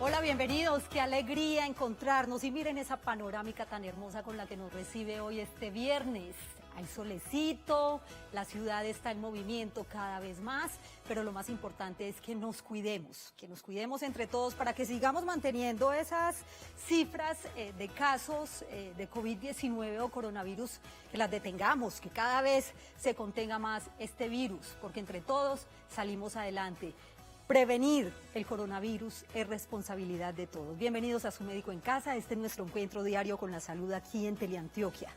Hola, bienvenidos. Qué alegría encontrarnos y miren esa panorámica tan hermosa con la que nos recibe hoy este viernes. Hay solecito, la ciudad está en movimiento cada vez más, pero lo más importante es que nos cuidemos entre todos para que sigamos manteniendo esas cifras de casos de COVID-19 o coronavirus, que las detengamos, que cada vez se contenga más este virus, porque entre todos salimos adelante. Prevenir el coronavirus es responsabilidad de todos. Bienvenidos a Su Médico en Casa. Este es nuestro encuentro diario con la salud aquí en Teleantioquia.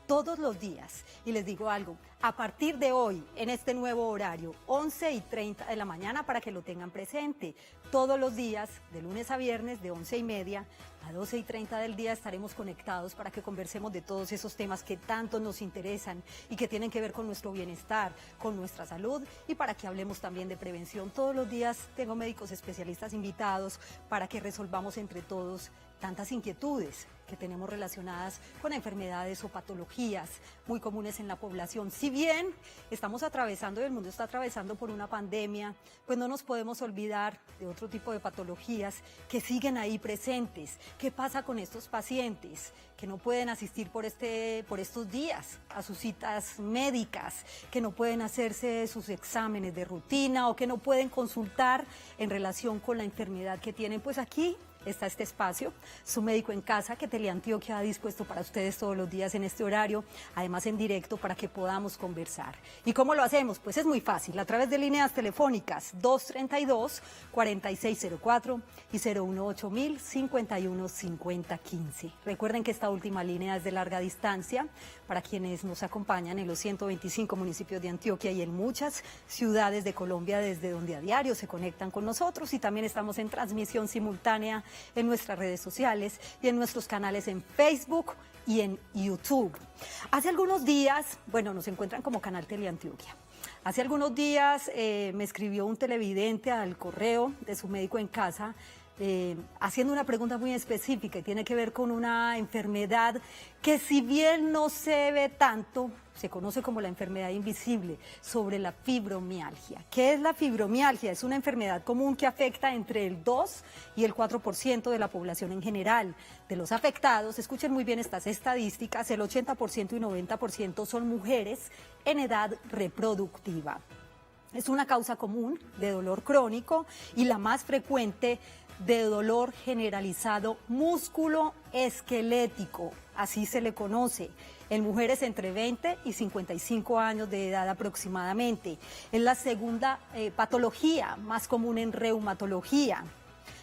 Todos los días. Y les digo algo, a partir de hoy, en este nuevo horario, 11:30 de la mañana, para que lo tengan presente. Todos los días, de lunes a viernes, de 11:30 a 12:30 del día, estaremos conectados para que conversemos de todos esos temas que tanto nos interesan y que tienen que ver con nuestro bienestar, con nuestra salud, y para que hablemos también de prevención. Todos los días tengo médicos especialistas invitados para que resolvamos entre todos tantas inquietudes que tenemos relacionadas con enfermedades o patologías muy comunes en la población. Si bien estamos atravesando y el mundo está atravesando por una pandemia, pues no nos podemos olvidar de otro tipo de patologías que siguen ahí presentes. ¿Qué pasa con estos pacientes que no pueden asistir por estos días a sus citas médicas, que no pueden hacerse sus exámenes de rutina o que no pueden consultar en relación con la enfermedad que tienen? Pues aquí está este espacio, Su Médico en Casa, que Teleantioquia ha dispuesto para ustedes todos los días en este horario, además en directo, para que podamos conversar. ¿Y cómo lo hacemos? Pues es muy fácil, a través de líneas telefónicas 232-4604 y 018-051-5015. Recuerden que esta última línea es de larga distancia para quienes nos acompañan en los 125 municipios de Antioquia y en muchas ciudades de Colombia, desde donde a diario se conectan con nosotros, y también estamos en transmisión simultánea en nuestras redes sociales y en nuestros canales en Facebook y en YouTube. Hace algunos días, bueno, nos encuentran como Canal Teleantioquia. Hace algunos días me escribió un televidente al correo de Su Médico en Casa, haciendo una pregunta muy específica y tiene que ver con una enfermedad que, si bien no se ve tanto, se conoce como la enfermedad invisible, sobre la fibromialgia. ¿Qué es la fibromialgia? Es una enfermedad común que afecta entre el 2 y el 4% de la población en general. De los afectados, escuchen muy bien estas estadísticas, el 80% y 90% son mujeres en edad reproductiva. Es una causa común de dolor crónico y la más frecuente de dolor generalizado músculo-esquelético, así se le conoce, en mujeres entre 20 y 55 años de edad aproximadamente. Es la segunda patología más común en reumatología,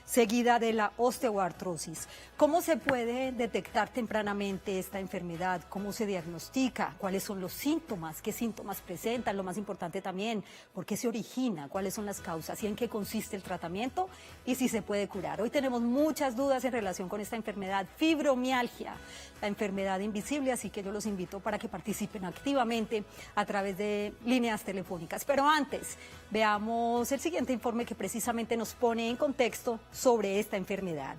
seguida de la osteoartrosis. ¿Cómo se puede detectar tempranamente esta enfermedad? ¿Cómo se diagnostica? ¿Cuáles son los síntomas? ¿Qué síntomas presentan? Lo más importante también, ¿por qué se origina? ¿Cuáles son las causas? ¿Y en qué consiste el tratamiento? Y si se puede curar. Hoy tenemos muchas dudas en relación con esta enfermedad, fibromialgia, la enfermedad invisible, así que yo los invito para que participen activamente a través de líneas telefónicas. Pero antes, veamos el siguiente informe que precisamente nos pone en contexto sobre esta enfermedad.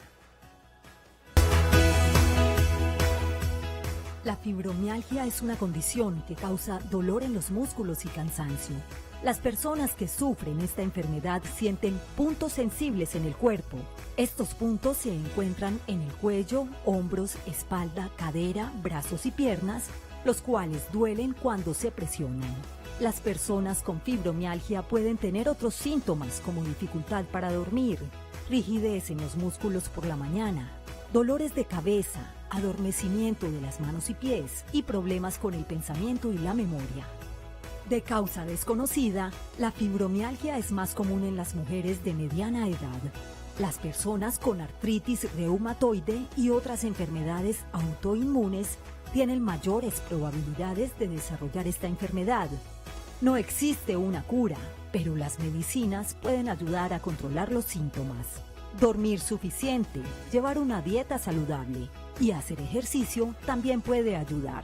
La fibromialgia es una condición que causa dolor en los músculos y cansancio. Las personas que sufren esta enfermedad sienten puntos sensibles en el cuerpo. Estos puntos se encuentran en el cuello, hombros, espalda, cadera, brazos y piernas, los cuales duelen cuando se presionan. Las personas con fibromialgia pueden tener otros síntomas como dificultad para dormir, rigidez en los músculos por la mañana, dolores de cabeza, adormecimiento de las manos y pies y problemas con el pensamiento y la memoria. De causa desconocida, la fibromialgia es más común en las mujeres de mediana edad. Las personas con artritis reumatoide y otras enfermedades autoinmunes tienen mayores probabilidades de desarrollar esta enfermedad. No existe una cura, pero las medicinas pueden ayudar a controlar los síntomas. Dormir suficiente, llevar una dieta saludable y hacer ejercicio también puede ayudar.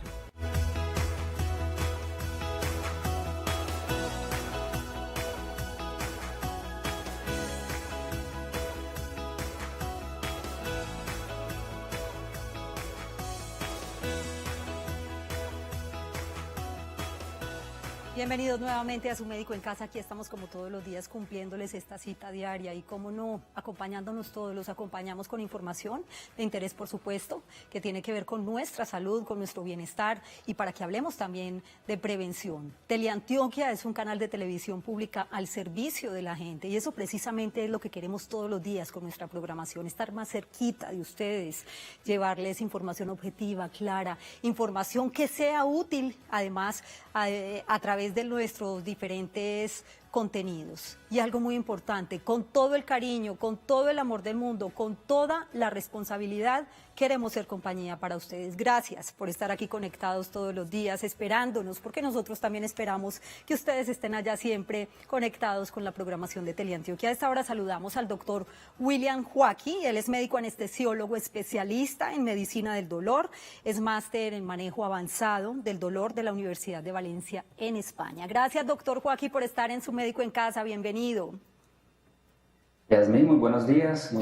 Bienvenidos nuevamente a Su Médico en Casa. Aquí estamos como todos los días cumpliéndoles esta cita diaria y, como no, acompañándonos todos. Los acompañamos con información de interés, por supuesto, que tiene que ver con nuestra salud, con nuestro bienestar y para que hablemos también de prevención. Teleantioquia es un canal de televisión pública al servicio de la gente y eso precisamente es lo que queremos todos los días con nuestra programación, estar más cerquita de ustedes, llevarles información objetiva, clara, información que sea útil, además, a través de nuestros diferentes contenidos. Y algo muy importante, con todo el cariño, con todo el amor del mundo, con toda la responsabilidad, queremos ser compañía para ustedes. Gracias por estar aquí conectados todos los días, esperándonos, porque nosotros también esperamos que ustedes estén allá siempre conectados con la programación de Teleantioquia. A esta hora saludamos al doctor William Joaquí. Él es médico anestesiólogo, especialista en medicina del dolor, es máster en manejo avanzado del dolor de la Universidad de Valencia en España. Gracias, doctor Joaquí, por estar en Su Médico en Casa. Bienvenido. Yasmín, muy buenos días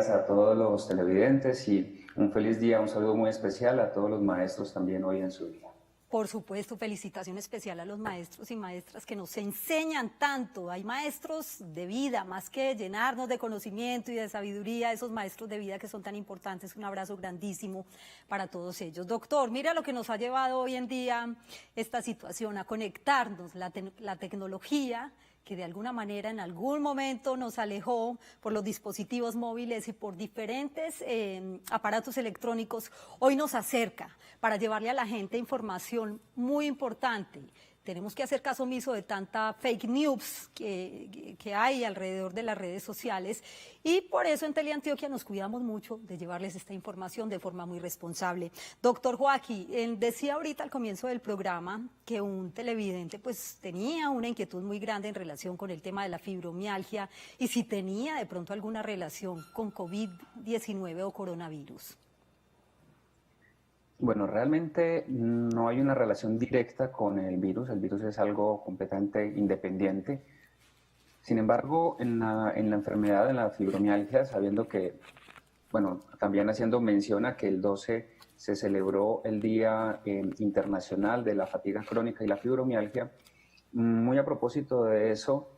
a todos los televidentes y un feliz día, un saludo muy especial a todos los maestros también hoy en su día. Por supuesto, felicitación especial a los maestros y maestras que nos enseñan tanto. Hay maestros de vida, más que llenarnos de conocimiento y de sabiduría, esos maestros de vida que son tan importantes. Un abrazo grandísimo para todos ellos. Doctor, mira lo que nos ha llevado hoy en día esta situación, a conectarnos, la tecnología, que de alguna manera en algún momento nos alejó por los dispositivos móviles y por diferentes aparatos electrónicos, hoy nos acerca para llevarle a la gente información muy importante. Tenemos que hacer caso omiso de tanta fake news que hay alrededor de las redes sociales y por eso en Teleantioquia nos cuidamos mucho de llevarles esta información de forma muy responsable. Doctor Joaquí, decía ahorita al comienzo del programa que un televidente pues tenía una inquietud muy grande en relación con el tema de la fibromialgia y si tenía de pronto alguna relación con COVID-19 o coronavirus. Bueno, realmente no hay una relación directa con el virus es algo completamente independiente. Sin embargo, en la enfermedad de la fibromialgia, sabiendo que, bueno, también haciendo mención a que el 12 se celebró el Día Internacional de la Fatiga Crónica y la Fibromialgia, muy a propósito de eso,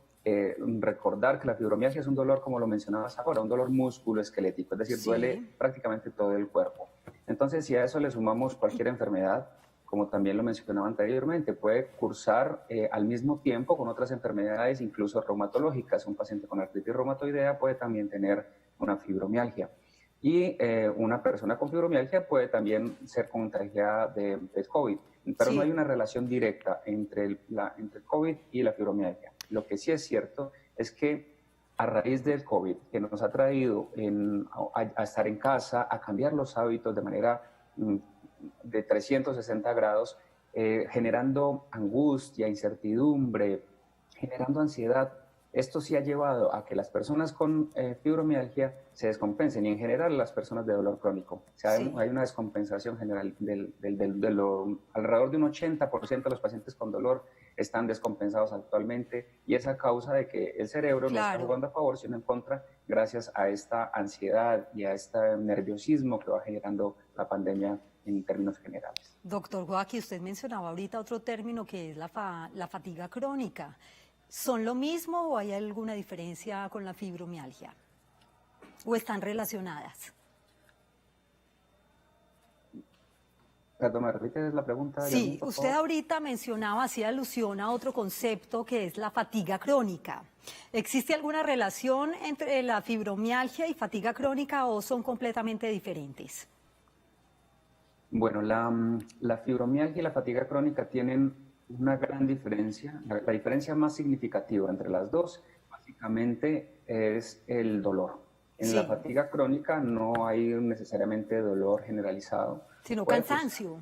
recordar que la fibromialgia es un dolor, como lo mencionabas ahora, un dolor musculoesquelético, es decir, duele prácticamente todo el cuerpo. Entonces, si a eso le sumamos cualquier enfermedad, como también lo mencionaba anteriormente, puede cursar al mismo tiempo con otras enfermedades, incluso reumatológicas. Un paciente con artritis reumatoidea puede también tener una fibromialgia. Y una persona con fibromialgia puede también ser contagiada de COVID. Pero no hay una relación directa entre el COVID y la fibromialgia. Lo que sí es cierto es que a raíz del COVID, que nos ha traído a estar en casa, a cambiar los hábitos de manera de 360 grados, generando angustia, incertidumbre, generando ansiedad, esto sí ha llevado a que las personas con fibromialgia se descompensen y en general las personas de dolor crónico. O sea, hay una descompensación general alrededor de un 80% de los pacientes con dolor están descompensados actualmente y es a causa de que el cerebro no está jugando a favor, sino en contra, gracias a esta ansiedad y a este nerviosismo que va generando la pandemia en términos generales. Doctor Joaquí, usted mencionaba ahorita otro término que es la fatiga crónica. ¿Son lo mismo o hay alguna diferencia con la fibromialgia? ¿O están relacionadas? Perdón, ¿me repites la pregunta? Sí, usted ahorita mencionaba, hacía alusión a otro concepto que es la fatiga crónica. ¿Existe alguna relación entre la fibromialgia y fatiga crónica o son completamente diferentes? Bueno, la fibromialgia y la fatiga crónica tienen una gran diferencia. La diferencia más significativa entre las dos, básicamente, es el dolor. En la fatiga crónica no hay necesariamente dolor generalizado, sino cansancio.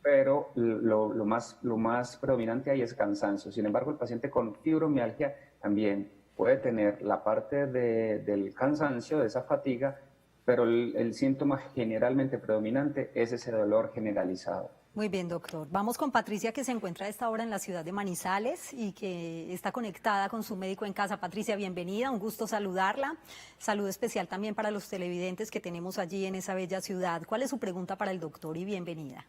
Pero lo más predominante ahí es cansancio. Sin embargo, el paciente con fibromialgia también puede tener la parte del cansancio, de esa fatiga, pero el síntoma generalmente predominante es ese dolor generalizado. Muy bien, doctor. Vamos con Patricia, que se encuentra a esta hora en la ciudad de Manizales y que está conectada con Su Médico en Casa. Patricia, bienvenida, un gusto saludarla. Saludo especial también para los televidentes que tenemos allí en esa bella ciudad. ¿Cuál es su pregunta para el doctor y bienvenida?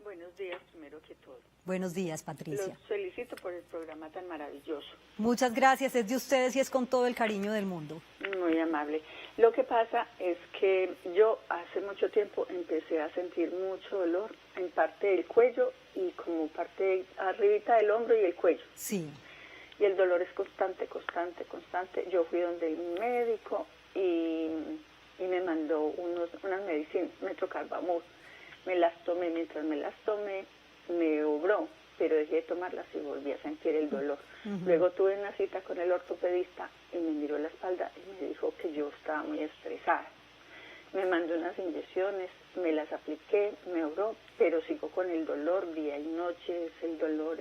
Buenos días, primero que todo. Buenos días, Patricia. Los felicito por el programa tan maravilloso. Muchas gracias, es de ustedes y es con todo el cariño del mundo. Muy amable. Lo que pasa es que yo hace mucho tiempo empecé a sentir mucho dolor en parte del cuello y como parte arribita del hombro y el cuello. Sí. Y el dolor es constante. Yo fui donde el médico y me mandó unas medicinas, metrocarbamol. Me las tomé, mientras me las tomé, me obró, pero dejé de tomarlas y volví a sentir el dolor. Luego tuve una cita con el ortopedista y me miró la espalda y me dijo que yo estaba muy estresada. Me mandó unas inyecciones, me las apliqué, me obró, pero sigo con el dolor día y noche, es el dolor.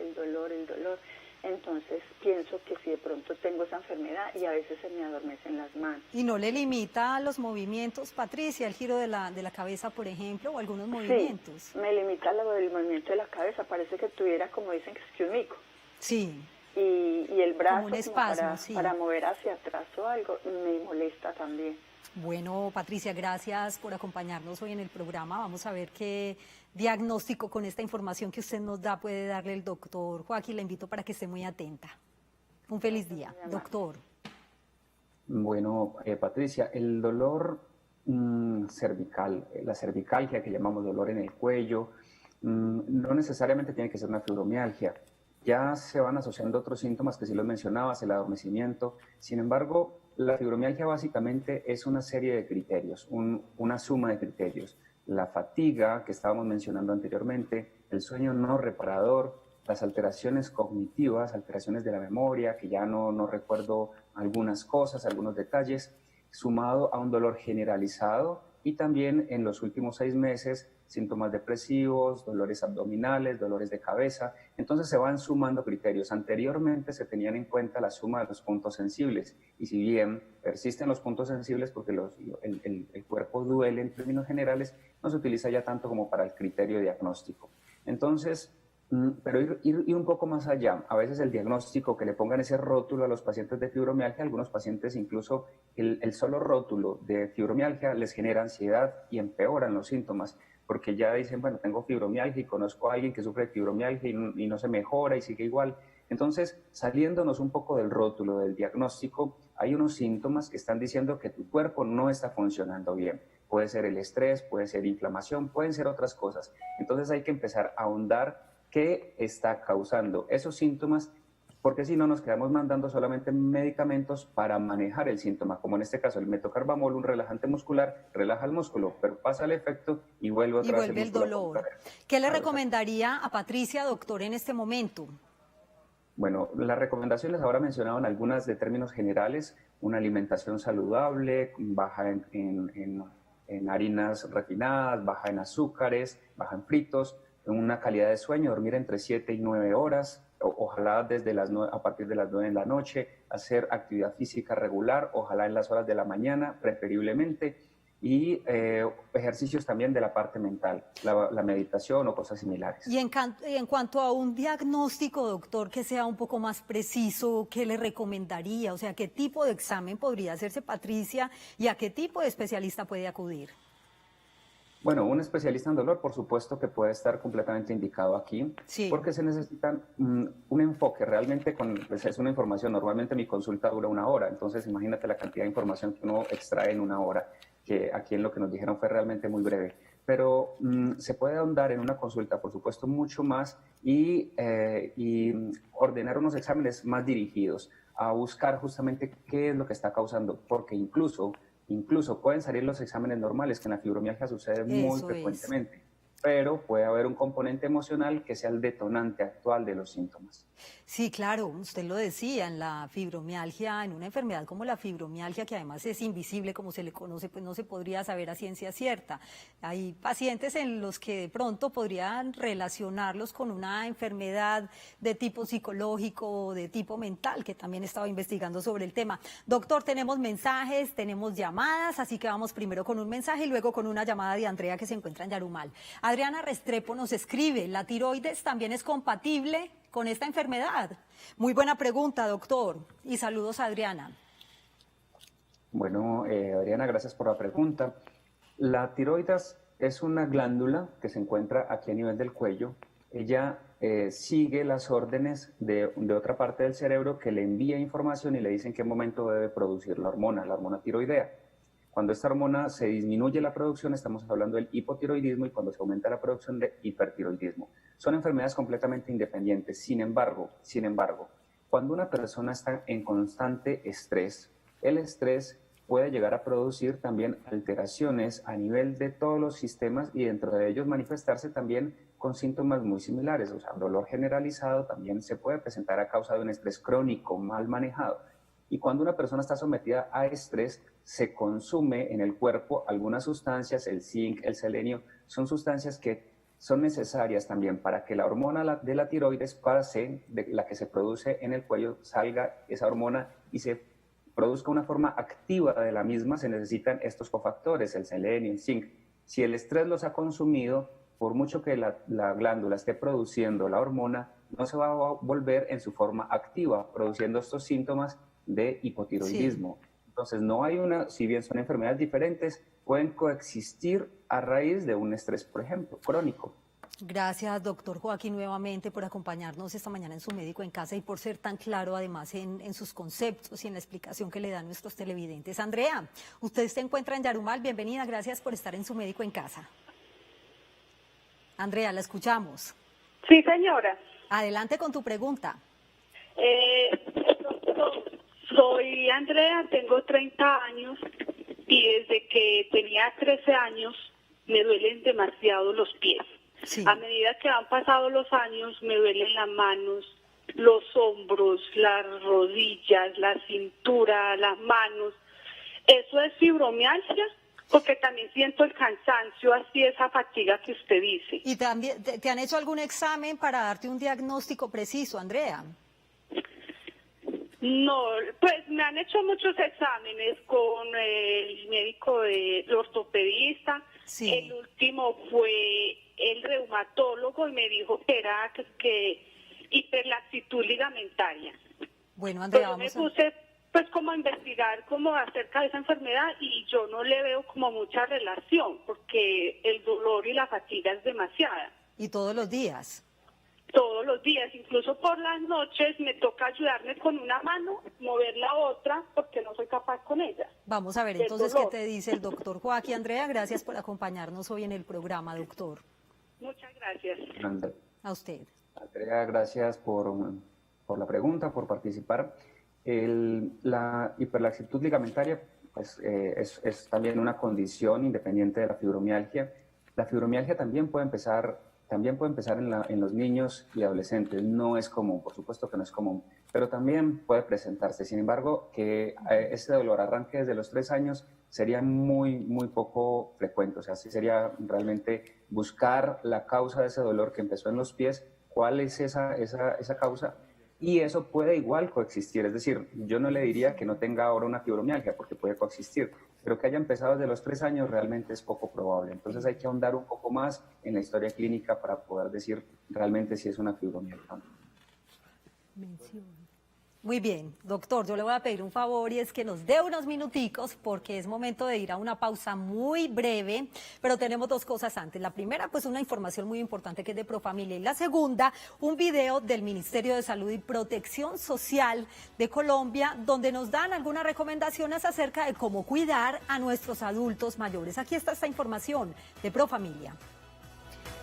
Entonces pienso que si de pronto tengo esa enfermedad y a veces se me adormecen las manos. ¿Y no le limita los movimientos, Patricia, el giro de la cabeza, por ejemplo, o algunos movimientos? Sí, me limita lo del movimiento de la cabeza, parece que tuviera, como dicen, que es un mico. Sí. Y el brazo, como un espasmo, para mover hacia atrás o algo, me molesta también. Bueno, Patricia, gracias por acompañarnos hoy en el programa. Vamos a ver qué diagnóstico con esta información que usted nos da puede darle el doctor Joaquín. La invito para que esté muy atenta. Un feliz día, doctor. Bueno, Patricia, el dolor cervical, la cervicalgia que llamamos dolor en el cuello, no necesariamente tiene que ser una fibromialgia. Ya se van asociando otros síntomas que sí los mencionabas, el adormecimiento. Sin embargo, la fibromialgia básicamente es una serie de criterios, una suma de criterios. La fatiga, que estábamos mencionando anteriormente, el sueño no reparador, las alteraciones cognitivas, alteraciones de la memoria, que ya no recuerdo algunas cosas, algunos detalles, sumado a un dolor generalizado y también en los últimos 6 meses síntomas depresivos, dolores abdominales, dolores de cabeza. Entonces se van sumando criterios. Anteriormente se tenían en cuenta la suma de los puntos sensibles y si bien persisten los puntos sensibles porque el cuerpo duele en términos generales, no se utiliza ya tanto como para el criterio diagnóstico. Entonces, pero ir un poco más allá. A veces el diagnóstico, que le pongan ese rótulo a los pacientes de fibromialgia, algunos pacientes incluso el solo rótulo de fibromialgia les genera ansiedad y empeoran los síntomas, porque ya dicen, bueno, tengo fibromialgia y conozco a alguien que sufre de fibromialgia y no se mejora y sigue igual. Entonces, saliéndonos un poco del rótulo, del diagnóstico, hay unos síntomas que están diciendo que tu cuerpo no está funcionando bien. Puede ser el estrés, puede ser inflamación, pueden ser otras cosas. Entonces hay que empezar a ahondar qué está causando esos síntomas, porque si no nos quedamos mandando solamente medicamentos para manejar el síntoma, como en este caso el metocarbamol, un relajante muscular, relaja el músculo, pero pasa el efecto y vuelve otra vez el dolor. ¿Qué le recomendaría a Patricia, doctor, en este momento? Bueno, las recomendaciones ahora mencionaban algunas de términos generales: una alimentación saludable, baja en harinas refinadas, baja en azúcares, baja en fritos, una calidad de sueño, dormir entre 7 y 9 horas, ojalá desde a partir de las 9 de la noche, hacer actividad física regular, ojalá en las horas de la mañana, preferiblemente, y ejercicios también de la parte mental, la meditación o cosas similares. Y en cuanto a un diagnóstico, doctor, que sea un poco más preciso, ¿qué le recomendaría? O sea, ¿qué tipo de examen podría hacerse Patricia y a qué tipo de especialista puede acudir? Bueno, un especialista en dolor, por supuesto que puede estar completamente indicado aquí, sí, porque se necesita un enfoque realmente pues es una información. Normalmente mi consulta dura 1 hora, entonces imagínate la cantidad de información que uno extrae en 1 hora, que aquí en lo que nos dijeron fue realmente muy breve. Pero se puede ahondar en una consulta, por supuesto, mucho más y ordenar unos exámenes más dirigidos a buscar justamente qué es lo que está causando, porque incluso pueden salir los exámenes normales, que en la fibromialgia sucede muy frecuentemente, pero puede haber un componente emocional que sea el detonante actual de los síntomas. Sí, claro, usted lo decía, en la fibromialgia, en una enfermedad como la fibromialgia, que además es invisible, como se le conoce, pues no se podría saber a ciencia cierta. Hay pacientes en los que de pronto podrían relacionarlos con una enfermedad de tipo psicológico o de tipo mental, que también estaba investigando sobre el tema. Doctor, tenemos mensajes, tenemos llamadas, así que vamos primero con un mensaje y luego con una llamada de Andrea, que se encuentra en Yarumal. Adriana Restrepo nos escribe: ¿la tiroides también es compatible con esta enfermedad? Muy buena pregunta, doctor, y saludos a Adriana. Bueno, Adriana, gracias por la pregunta. La tiroides es una glándula que se encuentra aquí a nivel del cuello. Ella sigue las órdenes de otra parte del cerebro que le envía información y le dice en qué momento debe producir la hormona tiroidea. Cuando esta hormona se disminuye la producción, estamos hablando del hipotiroidismo, y cuando se aumenta la producción, de hipertiroidismo. Son enfermedades completamente independientes. Sin embargo, cuando una persona está en constante estrés, el estrés puede llegar a producir también alteraciones a nivel de todos los sistemas y dentro de ellos manifestarse también con síntomas muy similares. O sea, dolor generalizado también se puede presentar a causa de un estrés crónico mal manejado. Y cuando una persona está sometida a estrés, se consume en el cuerpo algunas sustancias, el zinc, el selenio, son sustancias que son necesarias también para que la hormona de la tiroides pase, de la que se produce en el cuello, salga esa hormona y se produzca una forma activa de la misma. Se necesitan estos cofactores, el selenio, el zinc. Si el estrés los ha consumido, por mucho que la glándula esté produciendo la hormona, no se va a volver en su forma activa, produciendo estos síntomas de hipotiroidismo. Sí. Entonces, no hay si bien son enfermedades diferentes, pueden coexistir a raíz de un estrés, por ejemplo, crónico. Gracias, doctor Joaquín, nuevamente por acompañarnos esta mañana en Su Médico en Casa y por ser tan claro, además, en sus conceptos y en la explicación que le dan nuestros televidentes. Andrea, usted se encuentra en Yarumal, bienvenida, gracias por estar en Su Médico en Casa. Andrea, la escuchamos. Sí, señora. Adelante con tu pregunta. Soy Andrea, tengo 30 años y desde que tenía 13 años me duelen demasiado los pies. Sí. A medida que han pasado los años me duelen las manos, los hombros, las rodillas, la cintura, las manos. ¿Eso es fibromialgia? Porque también siento el cansancio, así esa fatiga que usted dice. ¿Y también te han hecho algún examen para darte un diagnóstico preciso, Andrea? No, pues me han hecho muchos exámenes con el médico, el ortopedista. Sí. El último fue el reumatólogo y me dijo que era que hiperlaxitud ligamentaria. Bueno, Andrea, vamos me puse pues como a investigar como acerca de esa enfermedad y yo no le veo como mucha relación porque el dolor y la fatiga es demasiada. ¿Y todos los días? Todos los días, incluso por las noches me toca ayudarme con una mano, mover la otra, porque no soy capaz con ella. Vamos a ver entonces qué te dice el doctor Joaquín. Andrea, gracias por acompañarnos hoy en el programa, doctor. Muchas gracias. A usted. Andrea, gracias por la pregunta, por participar. La hiperlaxitud ligamentaria pues, es también una condición independiente de la fibromialgia. La fibromialgia también puede empezar en los niños y adolescentes. No es común, por supuesto que no es común, pero también puede presentarse. Sin embargo, que ese dolor arranque desde los 3 años sería muy, muy poco frecuente. O sea, sí sería realmente buscar la causa de ese dolor que empezó en los pies, cuál es esa causa, y eso puede igual coexistir. Es decir, yo no le diría que no tenga ahora una fibromialgia, porque puede coexistir, pero que haya empezado desde los 3 años realmente es poco probable. Entonces hay que ahondar un poco más en la historia clínica para poder decir realmente si es una fibromialgia. Muy bien, doctor, yo le voy a pedir un favor y es que nos dé unos minuticos porque es momento de ir a una pausa muy breve, pero tenemos 2 cosas antes. La primera, pues una información muy importante que es de Profamilia, y la segunda, un video del Ministerio de Salud y Protección Social de Colombia donde nos dan algunas recomendaciones acerca de cómo cuidar a nuestros adultos mayores. Aquí está esta información de Profamilia.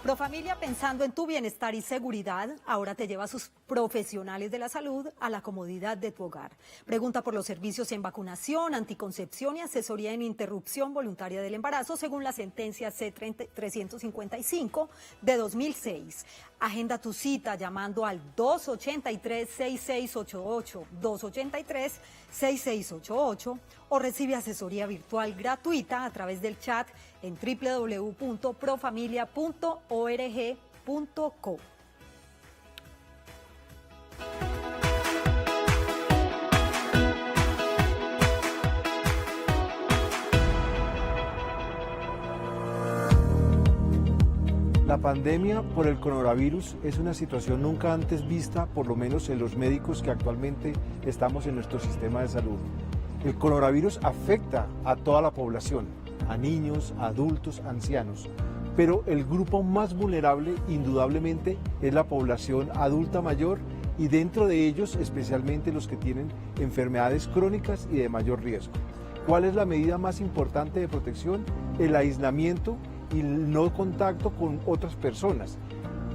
Profamilia, pensando en tu bienestar y seguridad, ahora te lleva a sus profesionales de la salud a la comodidad de tu hogar. Pregunta por los servicios en vacunación, anticoncepción y asesoría en interrupción voluntaria del embarazo según la sentencia C-355 de 2006. Agenda tu cita llamando al 283-6688, 283-6688 o recibe asesoría virtual gratuita a través del chat en www.profamilia.org.co. La pandemia por el coronavirus es una situación nunca antes vista, por lo menos en los médicos que actualmente estamos en nuestro sistema de salud. El coronavirus afecta a toda la población, a niños, adultos, ancianos. pero el grupo más vulnerable indudablemente es la población adulta mayor y dentro de ellos especialmente los que tienen enfermedades crónicas y de mayor riesgo. ¿Cuál es la medida más importante de protección? El aislamiento y el no contacto con otras personas.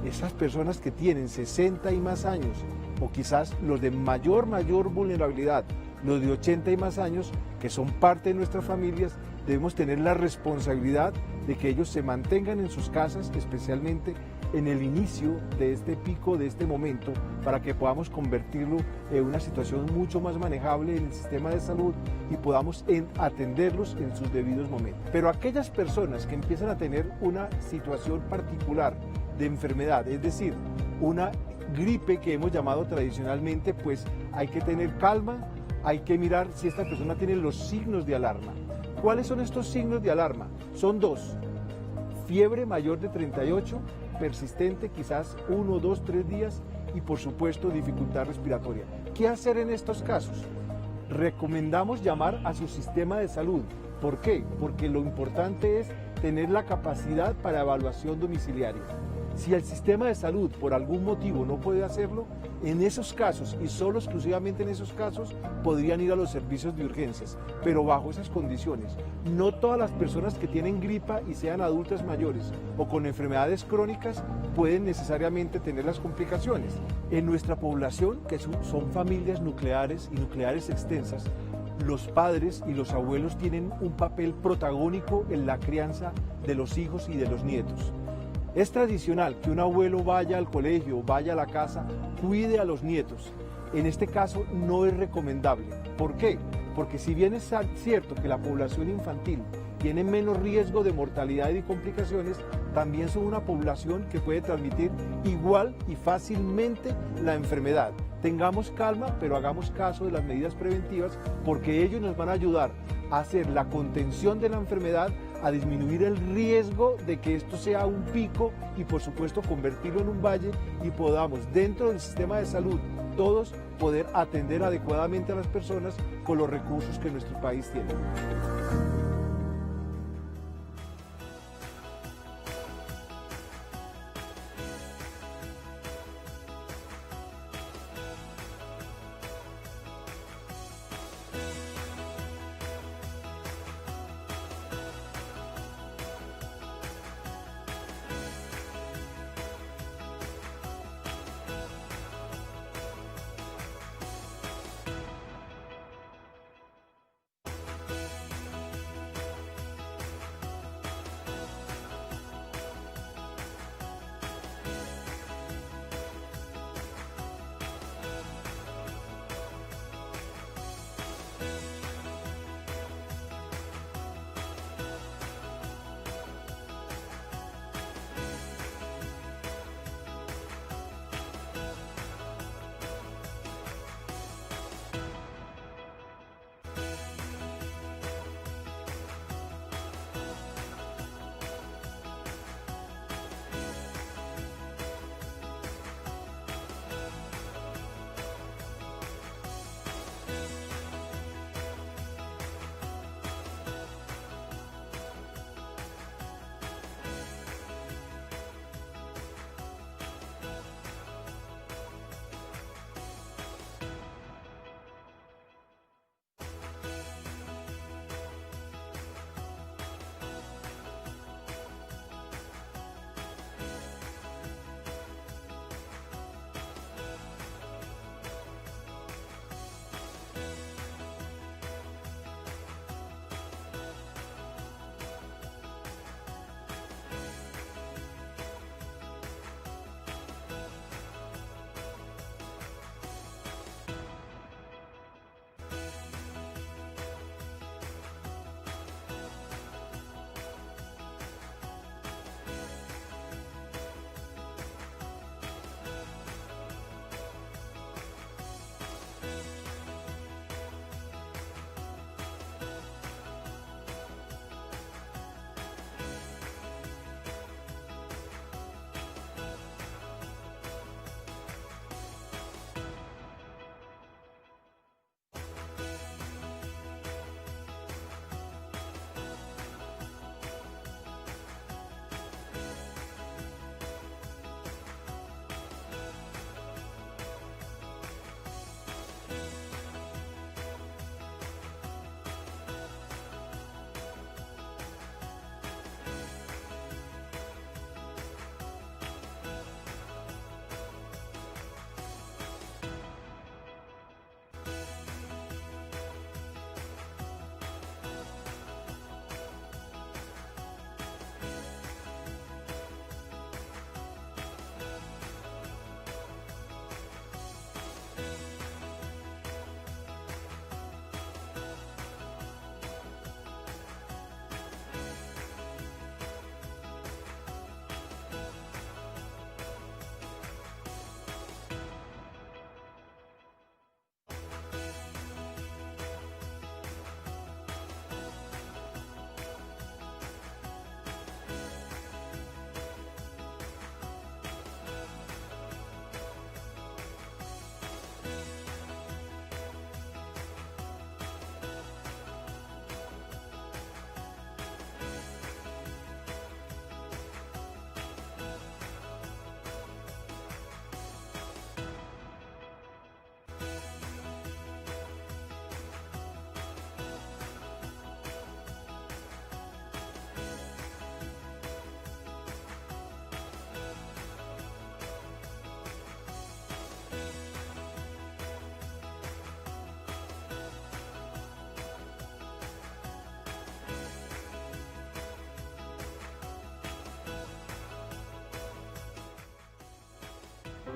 Esas personas que tienen 60 y más años o quizás los de mayor vulnerabilidad, los de 80 y más años que son parte de nuestras familias, debemos tener la responsabilidad de que ellos se mantengan en sus casas, especialmente en el inicio de este pico, de este momento, para que podamos convertirlo en una situación mucho más manejable en el sistema de salud y podamos atenderlos en sus debidos momentos. Pero aquellas personas que empiezan a tener una situación particular de enfermedad, es decir, una gripe que hemos llamado tradicionalmente, pues hay que tener calma, hay que mirar si esta persona tiene los signos de alarma. ¿Cuáles son estos signos de alarma? Son dos: fiebre mayor de 38, persistente, quizás 1, 2, 3 días, y por supuesto dificultad respiratoria. ¿Qué hacer en estos casos? Recomendamos llamar a su sistema de salud. ¿Por qué? Porque lo importante es tener la capacidad para evaluación domiciliaria. Si el sistema de salud por algún motivo no puede hacerlo, en esos casos y solo exclusivamente en esos casos podrían ir a los servicios de urgencias, pero bajo esas condiciones. No todas las personas que tienen gripa y sean adultas mayores o con enfermedades crónicas pueden necesariamente tener las complicaciones. En nuestra población, que son familias nucleares y nucleares extensas, los padres y los abuelos tienen un papel protagónico en la crianza de los hijos y de los nietos. Es tradicional que un abuelo vaya al colegio, vaya a la casa, cuide a los nietos. En este caso no es recomendable. ¿Por qué? Porque si bien es cierto que la población infantil tiene menos riesgo de mortalidad y complicaciones, también son una población que puede transmitir igual y fácilmente la enfermedad. Tengamos calma, pero hagamos caso de las medidas preventivas, porque ellos nos van a ayudar a hacer la contención de la enfermedad, a disminuir el riesgo de que esto sea un pico y por supuesto convertirlo en un valle y podamos dentro del sistema de salud todos poder atender adecuadamente a las personas con los recursos que nuestro país tiene.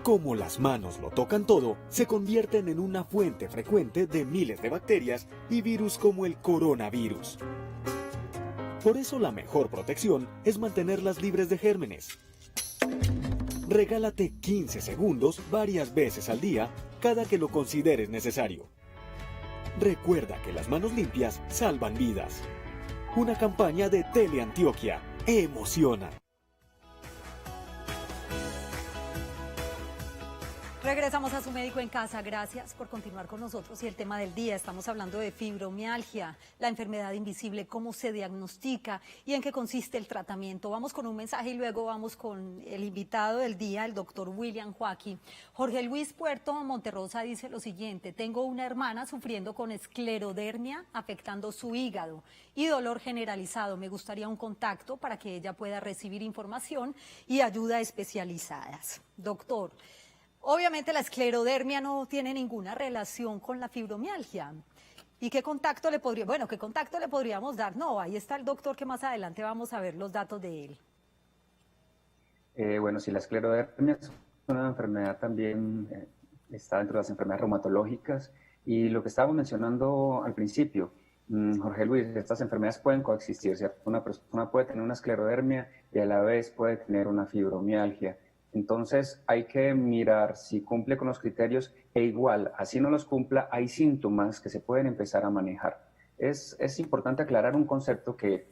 Como las manos lo tocan todo, se convierten en una fuente frecuente de miles de bacterias y virus como el coronavirus. Por eso la mejor protección es mantenerlas libres de gérmenes. Regálate 15 segundos varias veces al día, cada que lo consideres necesario. Recuerda que las manos limpias salvan vidas. Una campaña de Teleantioquia. Emociona. Regresamos a Su Médico en Casa. Gracias por continuar con nosotros. Y el tema del día, estamos hablando de fibromialgia, la enfermedad invisible, cómo se diagnostica y en qué consiste el tratamiento. Vamos con un mensaje y luego vamos con el invitado del día, el doctor William Joaquín. Jorge Luis Puerto Monterrosa dice lo siguiente: tengo una hermana sufriendo con esclerodermia afectando su hígado y dolor generalizado. Me gustaría un contacto para que ella pueda recibir información y ayuda especializadas. Doctor, obviamente la esclerodermia no tiene ninguna relación con la fibromialgia. ¿Y qué contacto le podríamos dar? No, ahí está el doctor que más adelante vamos a ver los datos de él. Bueno, si la esclerodermia es una enfermedad también, está dentro de las enfermedades reumatológicas, y lo que estábamos mencionando al principio, Jorge Luis, estas enfermedades pueden coexistir, ¿cierto? Una persona puede tener una esclerodermia y a la vez puede tener una fibromialgia. Entonces hay que mirar si cumple con los criterios e igual, así no los cumpla, hay síntomas que se pueden empezar a manejar. Es importante aclarar un concepto que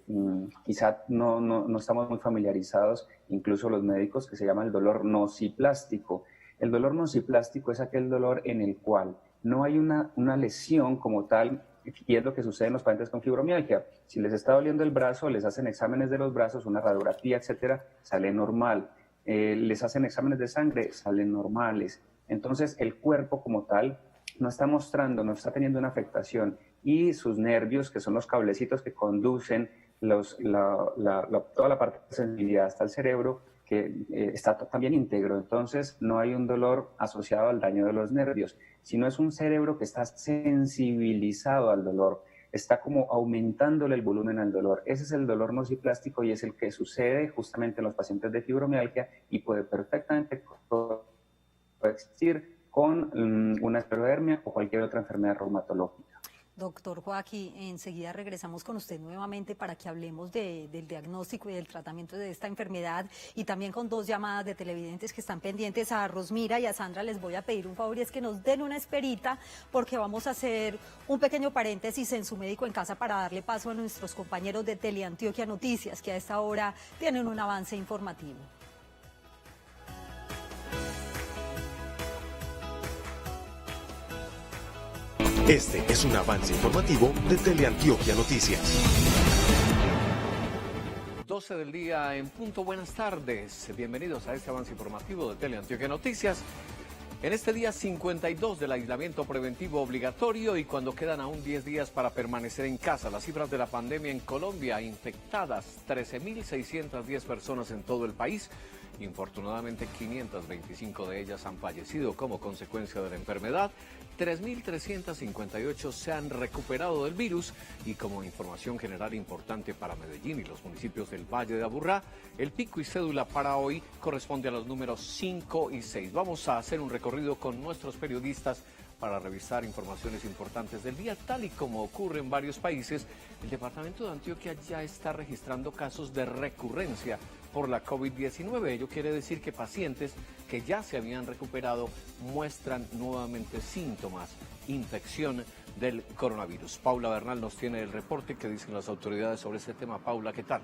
quizá no estamos muy familiarizados, incluso los médicos, que se llama el dolor nociplástico. El dolor nociplástico es aquel dolor en el cual no hay una lesión como tal, y es lo que sucede en los pacientes con fibromialgia. Si les está doliendo el brazo, les hacen exámenes de los brazos, una radiografía, etcétera, sale normal. Les hacen exámenes de sangre, salen normales. Entonces el cuerpo como tal no está mostrando, no está teniendo una afectación, y sus nervios, que son los cablecitos que conducen toda la parte de sensibilidad hasta el cerebro, que está también íntegro. Entonces no hay un dolor asociado al daño de los nervios, sino es un cerebro que está sensibilizado al dolor, está como aumentándole el volumen al dolor. Ese es el dolor nociplástico y es el que sucede justamente en los pacientes de fibromialgia y puede perfectamente coexistir con una esclerodermia o cualquier otra enfermedad reumatológica. Doctor Joaquín, enseguida regresamos con usted nuevamente para que hablemos del diagnóstico y del tratamiento de esta enfermedad, y también con dos llamadas de televidentes que están pendientes. A Rosmira y a Sandra les voy a pedir un favor, y es que nos den una esperita porque vamos a hacer un pequeño paréntesis en Su Médico en Casa para darle paso a nuestros compañeros de Teleantioquia Noticias, que a esta hora tienen un avance informativo. Este es un avance informativo de Teleantioquia Noticias. 12 del día en punto. Buenas tardes. Bienvenidos a este avance informativo de Teleantioquia Noticias. En este día 52 del aislamiento preventivo obligatorio y cuando quedan aún 10 días para permanecer en casa, las cifras de la pandemia en Colombia: infectadas 13.610 personas en todo el país. Infortunadamente 525 de ellas han fallecido como consecuencia de la enfermedad. 3.358 se han recuperado del virus, y como información general importante para Medellín y los municipios del Valle de Aburrá, el pico y cédula para hoy corresponde a los números 5 y 6. Vamos a hacer un recorrido con nuestros periodistas para revisar informaciones importantes del día. Tal y como ocurre en varios países, el departamento de Antioquia ya está registrando casos de recurrencia por la COVID-19. Ello quiere decir que pacientes que ya se habían recuperado muestran nuevamente síntomas, infección del coronavirus. Paula Bernal nos tiene el reporte que dicen las autoridades sobre este tema. Paula, ¿qué tal?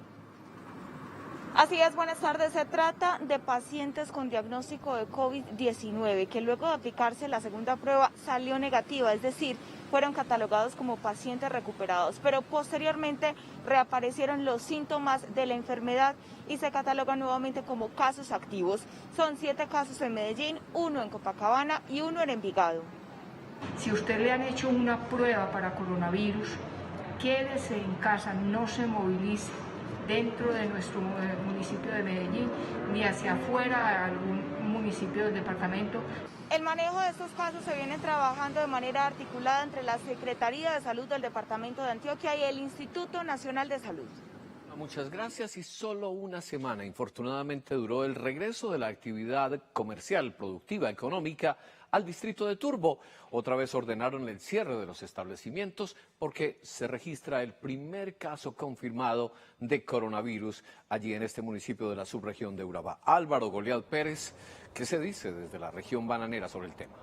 Así es, buenas tardes. Se trata de pacientes con diagnóstico de COVID-19 que luego de aplicarse la segunda prueba salió negativa, es decir, fueron catalogados como pacientes recuperados, pero posteriormente reaparecieron los síntomas de la enfermedad y se catalogan nuevamente como casos activos. Son 7 casos en Medellín, 1 en Copacabana y 1 en Envigado. Si a usted le han hecho una prueba para coronavirus, quédese en casa, no se movilice dentro de nuestro municipio de Medellín ni hacia afuera a algún municipio del departamento. El manejo de estos casos se viene trabajando de manera articulada entre la Secretaría de Salud del Departamento de Antioquia y el Instituto Nacional de Salud. Muchas gracias. Y solo una semana, infortunadamente, duró el regreso de la actividad comercial, productiva, económica al distrito de Turbo. Otra vez ordenaron el cierre de los establecimientos porque se registra el primer caso confirmado de coronavirus allí en este municipio de la subregión de Urabá. Álvaro Goliat Pérez, ¿qué se dice desde la región bananera sobre el tema?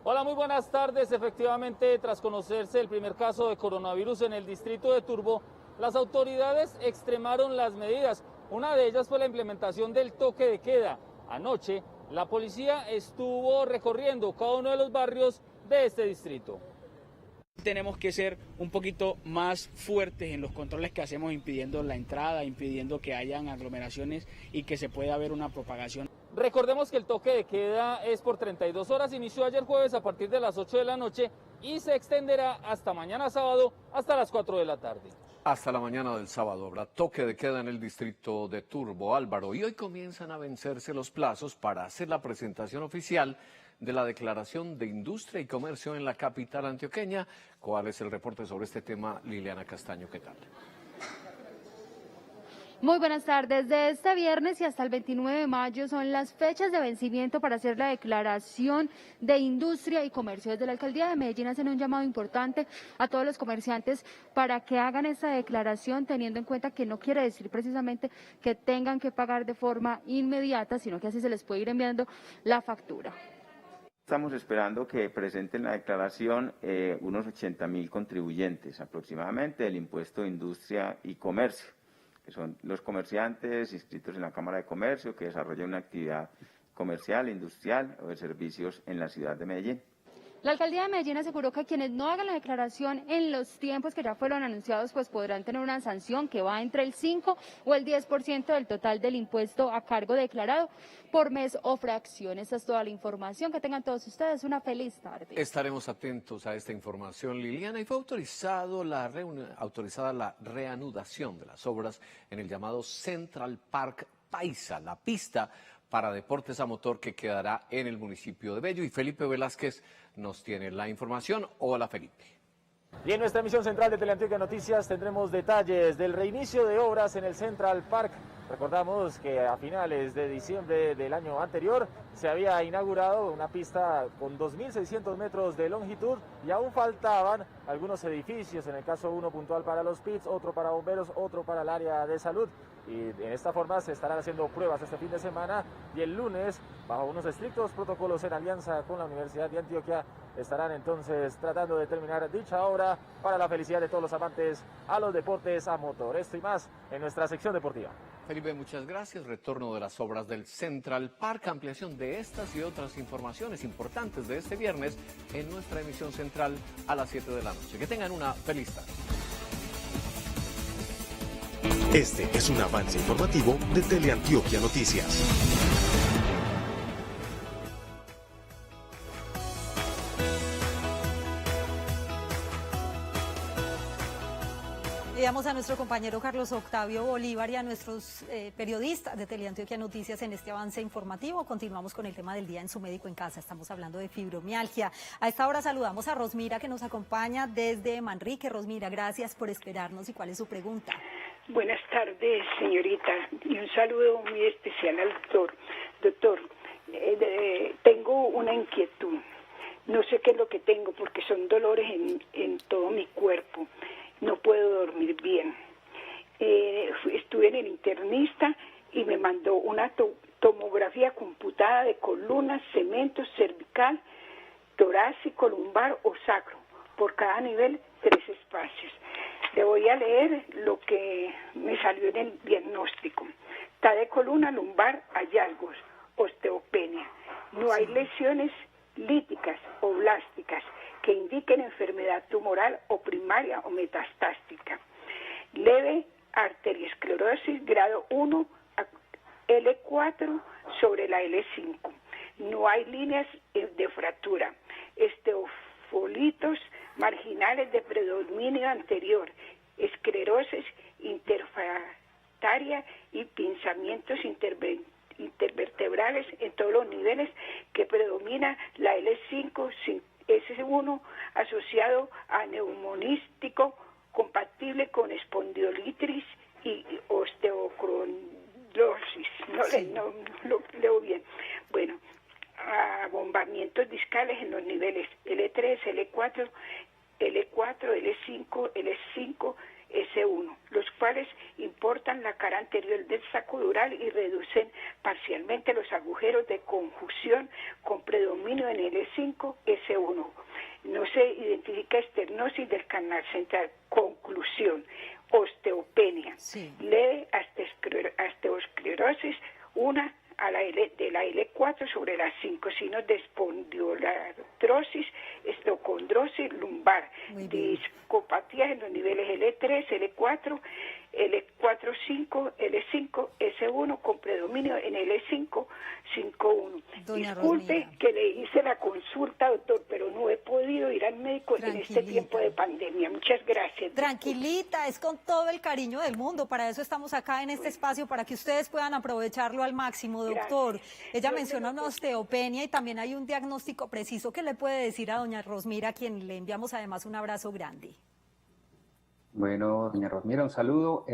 Hola, muy buenas tardes. Efectivamente, tras conocerse el primer caso de coronavirus en el distrito de Turbo, las autoridades extremaron las medidas. Una de ellas fue la implementación del toque de queda. Anoche, la policía estuvo recorriendo cada uno de los barrios de este distrito. Tenemos que ser un poquito más fuertes en los controles que hacemos, impidiendo la entrada, impidiendo que hayan aglomeraciones y que se pueda haber una propagación. Recordemos que el toque de queda es por 32 horas, inició ayer jueves a partir de las 8 de la noche y se extenderá hasta mañana sábado hasta las 4 de la tarde. Hasta la mañana del sábado habrá toque de queda en el distrito de Turbo, Álvaro, y hoy comienzan a vencerse los plazos para hacer la presentación oficial de la Declaración de Industria y Comercio en la capital antioqueña. ¿Cuál es el reporte sobre este tema? Liliana Castaño, ¿qué tal? Muy buenas tardes. De este viernes y hasta el 29 de mayo son las fechas de vencimiento para hacer la declaración de industria y comercio. Desde la Alcaldía de Medellín hacen un llamado importante a todos los comerciantes para que hagan esta declaración, teniendo en cuenta que no quiere decir precisamente que tengan que pagar de forma inmediata, sino que así se les puede ir enviando la factura. Estamos esperando que presenten la declaración unos 80.000 contribuyentes aproximadamente del impuesto de industria y comercio, que son los comerciantes inscritos en la Cámara de Comercio que desarrollan una actividad comercial, industrial o de servicios en la ciudad de Medellín. La Alcaldía de Medellín aseguró que quienes no hagan la declaración en los tiempos que ya fueron anunciados, pues podrán tener una sanción que va entre el 5 o el 10% del total del impuesto a cargo declarado por mes o fracción. Esta es toda la información. Que tengan todos ustedes una feliz tarde. Estaremos atentos a esta información, Liliana, y fue autorizada la reanudación de las obras en el llamado Central Park Paisa, la pista para deportes a motor que quedará en el municipio de Bello. Y Felipe Velázquez nos tiene la información. Hola, Felipe. Y en nuestra emisión central de Teleantioquia Noticias tendremos detalles del reinicio de obras en el Central Park. Recordamos que a finales de diciembre del año anterior se había inaugurado una pista con 2.600 metros de longitud y aún faltaban algunos edificios, en el caso uno puntual para los pits, otro para bomberos, otro para el área de salud. Y de esta forma se estarán haciendo pruebas este fin de semana y el lunes, bajo unos estrictos protocolos en alianza con la Universidad de Antioquia, estarán entonces tratando de terminar dicha obra para la felicidad de todos los amantes a los deportes a motor. Esto y más en nuestra sección deportiva. Felipe, muchas gracias. Retorno de las obras del Central Park, ampliación de estas y otras informaciones importantes de este viernes en nuestra emisión central a las 7 de la noche. Que tengan una feliz tarde. Este es un avance informativo de Teleantioquia Noticias. Veamos a nuestro compañero Carlos Octavio Bolívar y a nuestros periodistas de Teleantioquia Noticias en este avance informativo. Continuamos con el tema del día en Su Médico en Casa. Estamos hablando de fibromialgia. A esta hora saludamos a Rosmira, que nos acompaña desde Manrique. Rosmira, gracias por esperarnos. ¿Y cuál es su pregunta? Buenas tardes, señorita, y un saludo muy especial al doctor. Doctor, tengo una inquietud. No sé qué es lo que tengo porque son dolores en todo mi cuerpo. No puedo dormir bien. Estuve en el internista y me mandó una tomografía computada de columnas, cemento, cervical, torácico, lumbar o sacro. Por cada nivel, 3 espacios. Le voy a leer lo que me salió en el diagnóstico. Está de columna, lumbar, hallazgos, osteopenia. No hay lesiones líticas o blásticas que indiquen enfermedad tumoral o primaria o metastástica. Leve arteriosclerosis grado 1, L4 sobre la L5. No hay líneas de fractura. Esteofolitos marginales de predominio anterior, esclerosis interfractaria y pinzamientos intervertebrales en todos los niveles que predomina la L5, S1 asociado a neumonístico compatible con espondilitis y osteocondrosis, no lo leo bien. Bueno, abombamientos discales en los niveles L3, L4, L5, L5, S1, los cuales importan la cara anterior del saco dural y reducen parcialmente los agujeros de conjunción con predominio en L5, S1. No se identifica esternosis del canal central. Conclusión, osteopenia, leve osteosclerosis, una a la de la L4 sobre la 5, signos de espondioartrosis, estocondrosis lumbar, discopatías en los niveles L3, L4, L4-5, L5, S1 con predominio en L5, 5-1. Disculpe que le hice la consulta, doctor, pero no he podido ir al médico en este tiempo de pandemia. Muchas gracias. Tranquilita, es con todo el cariño del mundo. Para eso estamos acá en este espacio, para que ustedes puedan aprovecharlo al máximo, doctor. Gracias. Ella menciona una osteopenia y también hay un diagnóstico preciso que le puede decir a doña Rosmira, a quien le enviamos además un abrazo grande. Bueno, doña Rosmira, un saludo.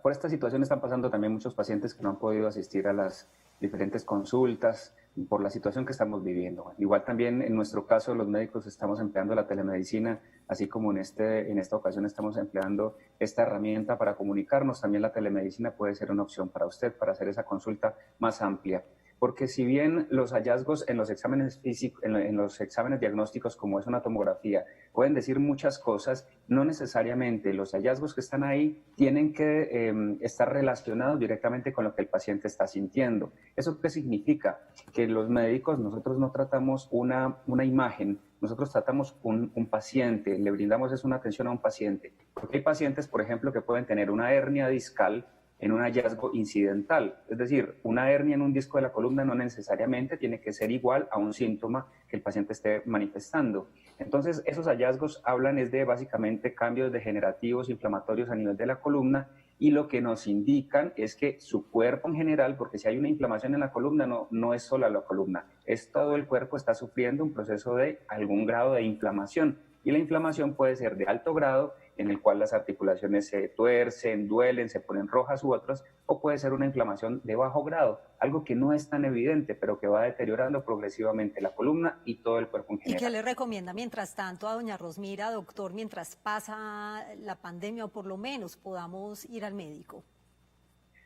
Por esta situación están pasando también muchos pacientes que no han podido asistir a las diferentes consultas por la situación que estamos viviendo. Igual también en nuestro caso los médicos estamos empleando la telemedicina, así como en esta ocasión estamos empleando esta herramienta para comunicarnos. También la telemedicina puede ser una opción para usted para hacer esa consulta más amplia. Porque si bien los hallazgos en los exámenes físicos, en los exámenes diagnósticos, como es una tomografía, pueden decir muchas cosas, no necesariamente los hallazgos que están ahí tienen que estar relacionados directamente con lo que el paciente está sintiendo. ¿Eso qué significa? Que los médicos, nosotros no tratamos una imagen, nosotros tratamos un paciente, le brindamos una atención a un paciente. Porque hay pacientes, por ejemplo, que pueden tener una hernia discal en un hallazgo incidental. Es decir, una hernia en un disco de la columna no necesariamente tiene que ser igual a un síntoma que el paciente esté manifestando. Entonces, esos hallazgos hablan de básicamente cambios degenerativos, inflamatorios a nivel de la columna, y lo que nos indican es que su cuerpo en general, porque si hay una inflamación en la columna, no es solo la columna, es todo el cuerpo está sufriendo un proceso de algún grado de inflamación. Y la inflamación puede ser de alto grado, en el cual las articulaciones se tuercen, duelen, se ponen rojas u otras, o puede ser una inflamación de bajo grado, algo que no es tan evidente, pero que va deteriorando progresivamente la columna y todo el cuerpo en general. ¿Y qué le recomienda mientras tanto a doña Rosmira, doctor, mientras pasa la pandemia o por lo menos podamos ir al médico?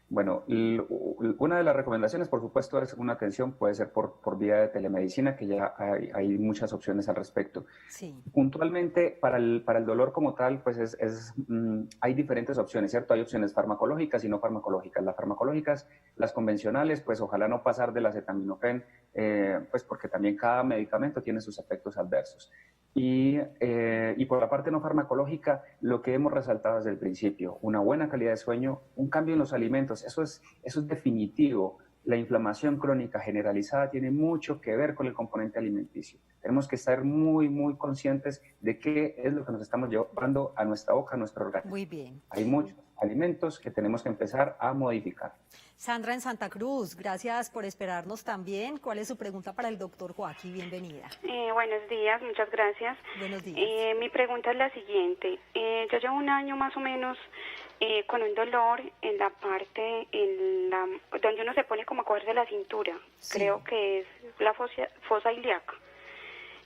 Bueno, una de las recomendaciones, por supuesto, es una atención, puede ser por vía de telemedicina, que ya hay muchas opciones al respecto. Sí. Puntualmente, para el dolor como tal, pues hay diferentes opciones, ¿cierto? Hay opciones farmacológicas y no farmacológicas. Las farmacológicas, las convencionales, pues ojalá no pasar del acetaminofén, pues porque también cada medicamento tiene sus efectos adversos. Y por la parte no farmacológica, lo que hemos resaltado desde el principio, una buena calidad de sueño, un cambio en los alimentos, eso es definitivo. La inflamación crónica generalizada tiene mucho que ver con el componente alimenticio. Tenemos que estar muy, muy conscientes de qué es lo que nos estamos llevando a nuestra boca, a nuestro organismo. Muy bien. Hay muchos alimentos que tenemos que empezar a modificar. Sandra en Santa Cruz, gracias por esperarnos también. ¿Cuál es su pregunta para el doctor Joaquín? Bienvenida. Buenos días, muchas gracias. Buenos días. Mi pregunta es la siguiente. Yo llevo un año más o menos con un dolor en la parte, donde uno se pone como a coger de la cintura. Sí. Creo que es la fosa ilíaca.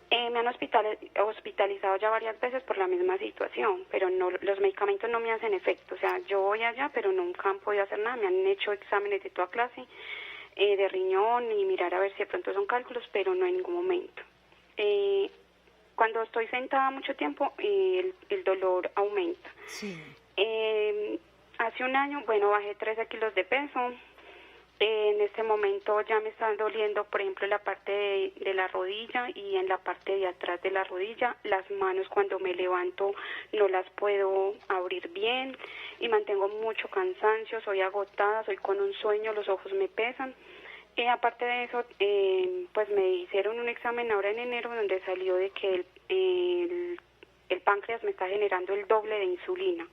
Me han hospitalizado ya varias veces por la misma situación, pero los medicamentos no me hacen efecto. O sea, yo voy allá, pero nunca han podido hacer nada. Me han hecho exámenes de toda clase, de riñón y mirar a ver si de pronto son cálculos, pero no en ningún momento. Cuando estoy sentada mucho tiempo, el dolor aumenta. Sí. Hace un año, bajé 13 kilos de peso. En este momento ya me están doliendo, por ejemplo, en la parte de la rodilla y en la parte de atrás de la rodilla. Las manos cuando me levanto no las puedo abrir bien y mantengo mucho cansancio, soy agotada, soy con un sueño, los ojos me pesan. Aparte de eso, pues me hicieron un examen ahora en enero donde salió de que el páncreas me está generando el doble de insulina.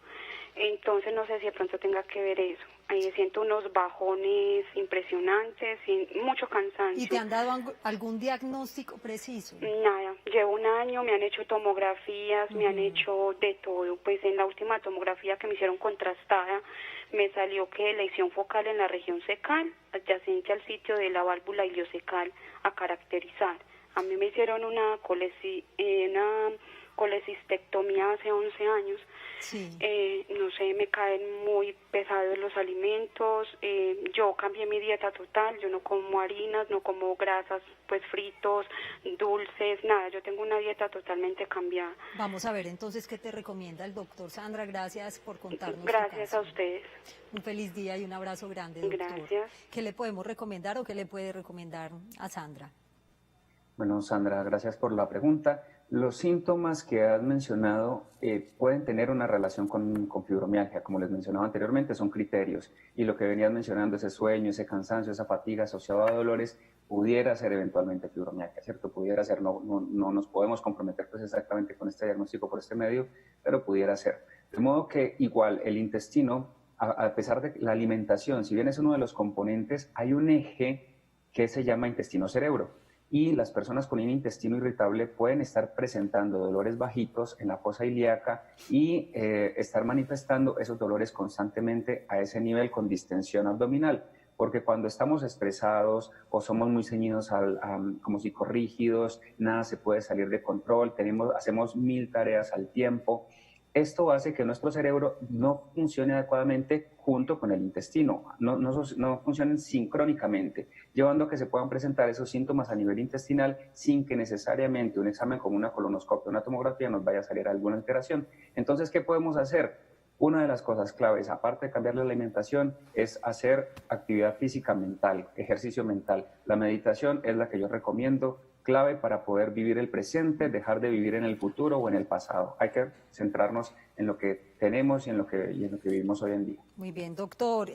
Entonces no sé si de pronto tenga que ver eso. Ahí siento unos bajones impresionantes y mucho cansancio. ¿Y te han dado algún diagnóstico preciso? Nada, llevo un año, me han hecho tomografías, me han hecho de todo. Pues en la última tomografía que me hicieron contrastada, me salió que lesión focal en la región cecal, adyacente al sitio de la válvula iliocecal, a caracterizar. A mí me hicieron una colecistectomía hace 11 años. Sí. No sé, me caen muy pesados los alimentos. Yo cambié mi dieta total. Yo no como harinas, no como grasas, pues fritos, dulces, nada. Yo tengo una dieta totalmente cambiada. Vamos a ver entonces qué te recomienda el doctor. Sandra, gracias por contarnos. Gracias a ustedes. Un feliz día y un abrazo grande, doctor. Gracias. ¿Qué le podemos recomendar o qué le puede recomendar a Sandra? Bueno, Sandra, gracias por la pregunta. Los síntomas que has mencionado pueden tener una relación con fibromialgia. Como les mencionaba anteriormente, son criterios. Y lo que venías mencionando, ese sueño, ese cansancio, esa fatiga asociada a dolores, pudiera ser eventualmente fibromialgia, ¿cierto? Pudiera ser, no nos podemos comprometer pues exactamente con este diagnóstico por este medio, pero pudiera ser. De modo que igual el intestino, a pesar de la alimentación, si bien es uno de los componentes, hay un eje que se llama intestino-cerebro. Y las personas con un intestino irritable pueden estar presentando dolores bajitos en la fosa ilíaca y estar manifestando esos dolores constantemente a ese nivel con distensión abdominal. Porque cuando estamos estresados o somos muy ceñidos como psicorrígidos, nada se puede salir de control, hacemos 1000 tareas al tiempo. Esto hace que nuestro cerebro no funcione adecuadamente junto con el intestino, no funcionen sincrónicamente, llevando a que se puedan presentar esos síntomas a nivel intestinal sin que necesariamente un examen como una colonoscopia o una tomografía nos vaya a salir alguna alteración. Entonces, ¿qué podemos hacer? Una de las cosas claves, aparte de cambiar la alimentación, es hacer actividad física mental, ejercicio mental. La meditación es la que yo recomiendo, clave para poder vivir el presente, dejar de vivir en el futuro o en el pasado. Hay que centrarnos en lo que tenemos y en lo que vivimos hoy en día. Muy bien, doctor.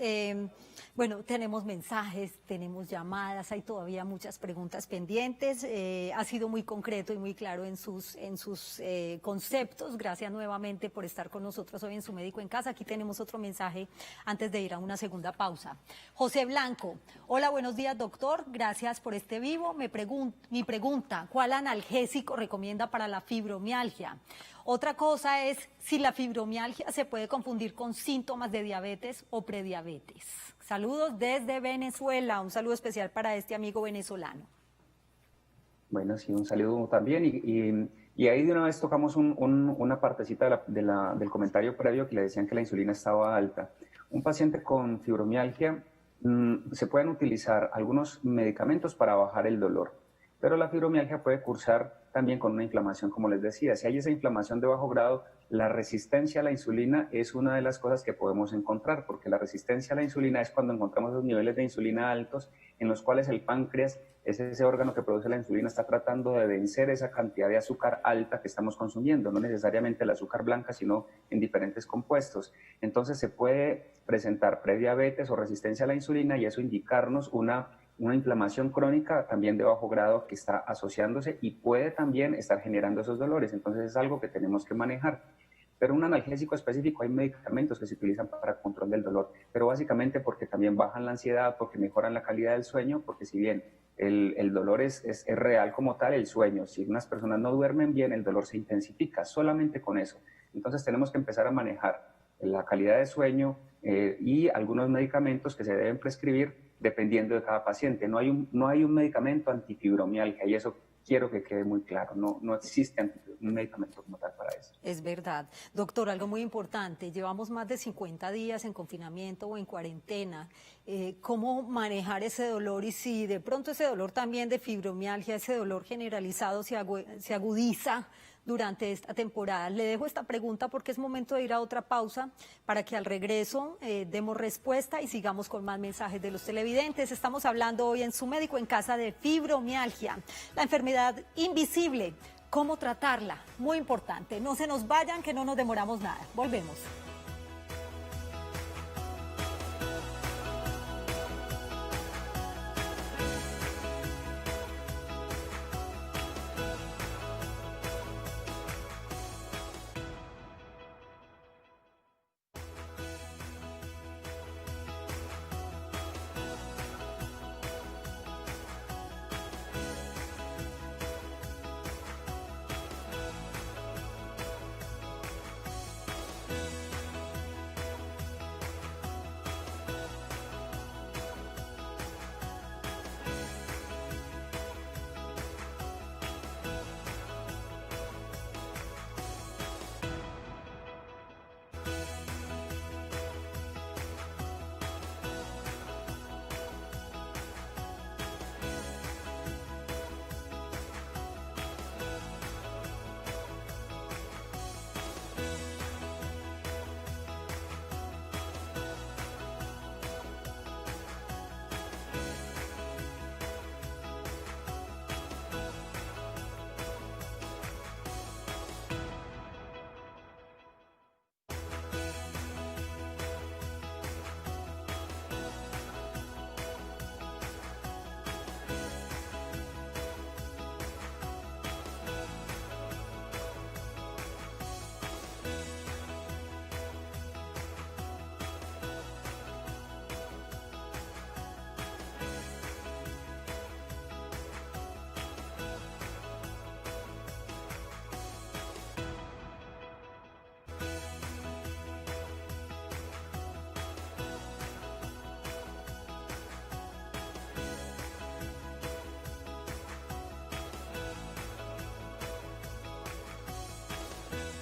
Bueno, tenemos mensajes, tenemos llamadas, hay todavía muchas preguntas pendientes. Ha sido muy concreto y muy claro en sus conceptos. Gracias nuevamente por estar con nosotros hoy en Su Médico en Casa. Aquí tenemos otro mensaje antes de ir a una segunda pausa. José Blanco, hola, buenos días, doctor. Gracias por este vivo. Mi pregunta, ¿cuál analgésico recomienda para la fibromialgia? Otra cosa es si la fibromialgia se puede confundir con síntomas de diabetes o prediabetes. Saludos desde Venezuela, un saludo especial para este amigo venezolano. Bueno, sí, un saludo también. Y ahí de una vez tocamos una partecita del comentario previo que le decían que la insulina estaba alta. Un paciente con fibromialgia se pueden utilizar algunos medicamentos para bajar el dolor, pero la fibromialgia puede cursar también con una inflamación, como les decía. Si hay esa inflamación de bajo grado, la resistencia a la insulina es una de las cosas que podemos encontrar, porque la resistencia a la insulina es cuando encontramos los niveles de insulina altos, en los cuales el páncreas, es ese órgano que produce la insulina, está tratando de vencer esa cantidad de azúcar alta que estamos consumiendo, no necesariamente el azúcar blanca, sino en diferentes compuestos. Entonces se puede presentar prediabetes o resistencia a la insulina y eso indicarnos una inflamación crónica también de bajo grado que está asociándose y puede también estar generando esos dolores. Entonces es algo que tenemos que manejar. Pero un analgésico específico, hay medicamentos que se utilizan para control del dolor, pero básicamente porque también bajan la ansiedad, porque mejoran la calidad del sueño, porque si bien el dolor es real como tal, el sueño, si unas personas no duermen bien, el dolor se intensifica solamente con eso. Entonces tenemos que empezar a manejar la calidad de sueño y algunos medicamentos que se deben prescribir dependiendo de cada paciente. No hay un medicamento antifibromialgia y eso quiero que quede muy claro. No existe un medicamento como tal para eso. Es verdad. Doctor, algo muy importante. Llevamos más de 50 días en confinamiento o en cuarentena. ¿Cómo manejar ese dolor? Y si de pronto ese dolor también de fibromialgia, ese dolor generalizado se agudiza durante esta temporada. Le dejo esta pregunta porque es momento de ir a otra pausa para que al regreso demos respuesta y sigamos con más mensajes de los televidentes. Estamos hablando hoy en Su Médico en Casa de fibromialgia, la enfermedad invisible. ¿Cómo tratarla? Muy importante. No se nos vayan, que no nos demoramos nada. Volvemos.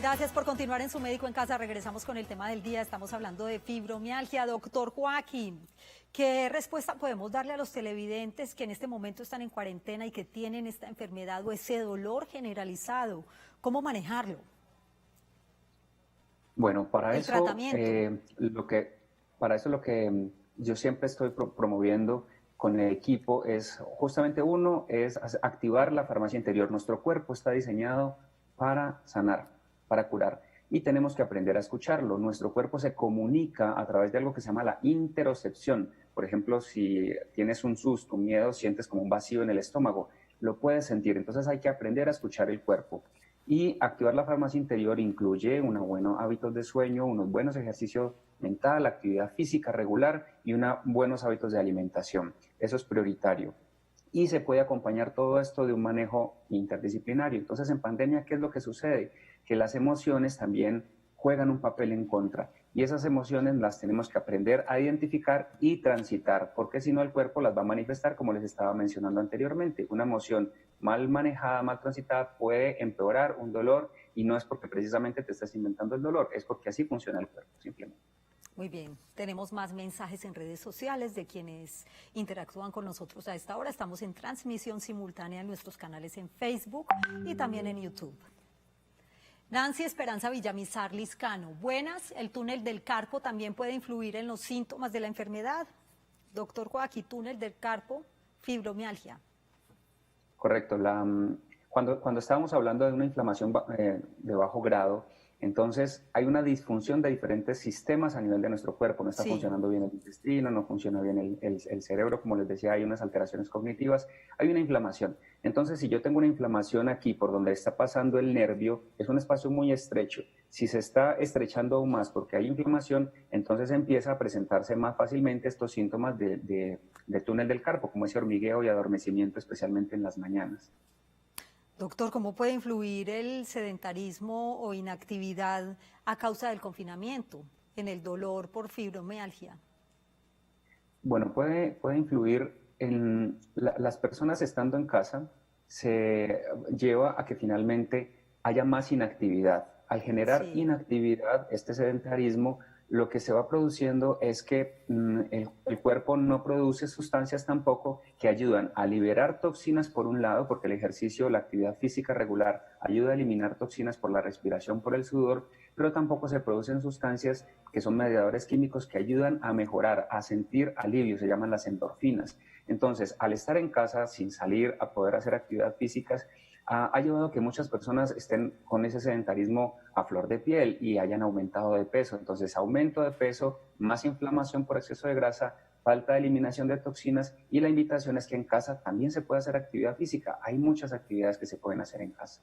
Gracias por continuar en Su Médico en Casa. Regresamos con el tema del día. Estamos hablando de fibromialgia. Doctor Joaquín, ¿qué respuesta podemos darle a los televidentes que en este momento están en cuarentena y que tienen esta enfermedad o ese dolor generalizado? ¿Cómo manejarlo? Bueno, para El eso, tratamiento. lo que yo siempre estoy promoviendo con el equipo es justamente es activar la farmacia interior. Nuestro cuerpo está diseñado para sanar, para curar, y tenemos que aprender a escucharlo. Nuestro cuerpo se comunica a través de algo que se llama la interocepción. Por ejemplo, si tienes un susto, un miedo, sientes como un vacío en el estómago, lo puedes sentir. Entonces hay que aprender a escuchar el cuerpo. Y activar la farmacia interior incluye unos buenos hábitos de sueño, unos buenos ejercicios mental, actividad física regular y unos buenos hábitos de alimentación. Eso es prioritario. Y se puede acompañar todo esto de un manejo interdisciplinario. Entonces, en pandemia, ¿qué es lo que sucede? Que las emociones también juegan un papel en contra. Y esas emociones las tenemos que aprender a identificar y transitar, porque si no el cuerpo las va a manifestar, como les estaba mencionando anteriormente. Una emoción mal manejada, mal transitada, puede empeorar un dolor, y no es porque precisamente te estás inventando el dolor, es porque así funciona el cuerpo, simplemente. Muy bien, tenemos más mensajes en redes sociales de quienes interactúan con nosotros a esta hora. Estamos en transmisión simultánea en nuestros canales en Facebook y también en YouTube. Nancy Esperanza Villamizar Liscano, buenas, ¿el túnel del carpo también puede influir en los síntomas de la enfermedad? Doctor Joaquín, túnel del carpo, fibromialgia. Correcto, cuando estábamos hablando de una inflamación de bajo grado, entonces hay una disfunción de diferentes sistemas a nivel de nuestro cuerpo. No está funcionando bien el intestino, no funciona bien el cerebro, como les decía, hay unas alteraciones cognitivas, hay una inflamación. Entonces, si yo tengo una inflamación aquí por donde está pasando el nervio, es un espacio muy estrecho. Si se está estrechando aún más porque hay inflamación, entonces empieza a presentarse más fácilmente estos síntomas de túnel del carpo, como ese hormigueo y adormecimiento, especialmente en las mañanas. Doctor, ¿cómo puede influir el sedentarismo o inactividad a causa del confinamiento en el dolor por fibromialgia? Bueno, puede influir en las personas estando en casa, se lleva a que finalmente haya más inactividad. Al generar inactividad, este sedentarismo, lo que se va produciendo es que el cuerpo no produce sustancias tampoco que ayudan a liberar toxinas por un lado, porque el ejercicio, la actividad física regular ayuda a eliminar toxinas por la respiración, por el sudor, pero tampoco se producen sustancias que son mediadores químicos que ayudan a mejorar, a sentir alivio, se llaman las endorfinas. Entonces, al estar en casa, sin salir a poder hacer actividad físicas, ha llevado a que muchas personas estén con ese sedentarismo a flor de piel y hayan aumentado de peso. Entonces, aumento de peso, más inflamación por exceso de grasa, falta de eliminación de toxinas, y la invitación es que en casa también se puede hacer actividad física. Hay muchas actividades que se pueden hacer en casa.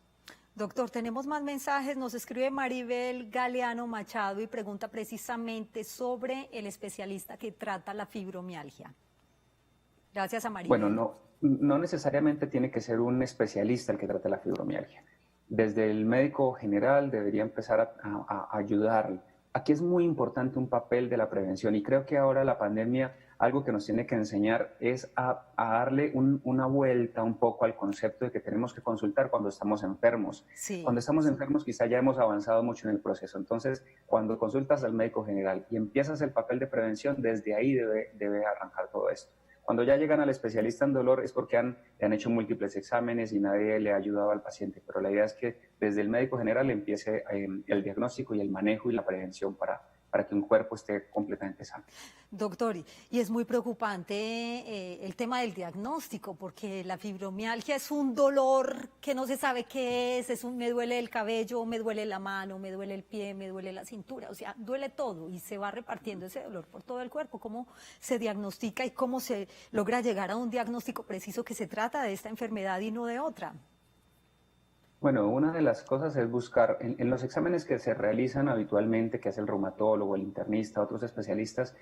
Doctor, tenemos más mensajes. Nos escribe Maribel Galeano Machado y pregunta precisamente sobre el especialista que trata la fibromialgia. Gracias a Maribel. Bueno, no necesariamente tiene que ser un especialista el que trate la fibromialgia. Desde el médico general debería empezar a ayudar. Aquí es muy importante un papel de la prevención, y creo que ahora la pandemia, algo que nos tiene que enseñar es a darle una vuelta un poco al concepto de que tenemos que consultar cuando estamos enfermos. Cuando estamos enfermos quizá ya hemos avanzado mucho en el proceso. Entonces, cuando consultas al médico general y empiezas el papel de prevención, desde ahí debe arrancar todo esto. Cuando ya llegan al especialista en dolor es porque le han hecho múltiples exámenes y nadie le ha ayudado al paciente, pero la idea es que desde el médico general empiece el diagnóstico y el manejo y la prevención para que un cuerpo esté completamente sano. Doctor, y es muy preocupante el tema del diagnóstico, porque la fibromialgia es un dolor que no se sabe qué es me duele el cabello, me duele la mano, me duele el pie, me duele la cintura, o sea, duele todo y se va repartiendo ese dolor por todo el cuerpo. ¿Cómo se diagnostica y cómo se logra llegar a un diagnóstico preciso que se trata de esta enfermedad y no de otra? Bueno, una de las cosas es buscar, en los exámenes que se realizan habitualmente, que hace el reumatólogo, el internista, otros especialistas,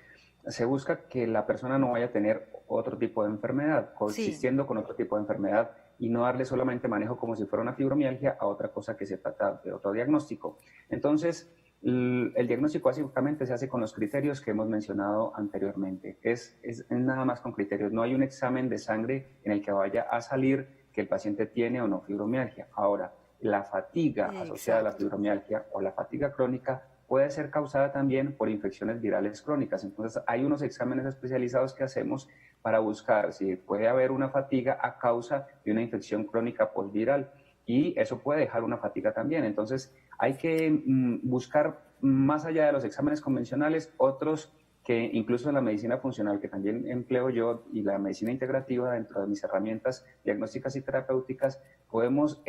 se busca que la persona no vaya a tener otro tipo de enfermedad, coexistiendo con otro tipo de enfermedad, y no darle solamente manejo como si fuera una fibromialgia a otra cosa que se trata de otro diagnóstico. Entonces, el diagnóstico básicamente se hace con los criterios que hemos mencionado anteriormente. Es nada más con criterios, no hay un examen de sangre en el que vaya a salir que el paciente tiene o no fibromialgia. Ahora, la fatiga asociada a la fibromialgia o la fatiga crónica puede ser causada también por infecciones virales crónicas. Entonces, hay unos exámenes especializados que hacemos para buscar si puede haber una fatiga a causa de una infección crónica postviral, y eso puede dejar una fatiga también. Entonces, hay que buscar, más allá de los exámenes convencionales, otros que incluso en la medicina funcional, que también empleo yo, y la medicina integrativa dentro de mis herramientas diagnósticas y terapéuticas, podemos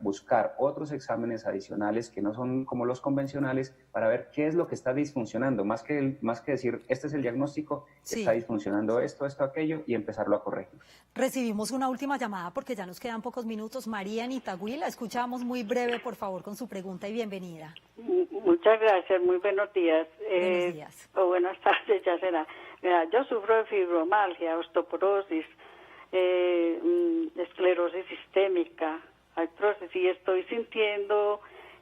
buscar otros exámenes adicionales que no son como los convencionales para ver qué es lo que está disfuncionando, más que decir, este es el diagnóstico, está disfuncionando esto, aquello, y empezarlo a corregir. Recibimos una última llamada porque ya nos quedan pocos minutos. María en Itagüí, la escuchamos muy breve, por favor, con su pregunta y bienvenida. Muchas gracias, muy buenos días. Buenos días. O buenas tardes, ya será. Mira, yo sufro de fibromialgia, osteoporosis, esclerosis sistémica, artrosis, y estoy sintiendo,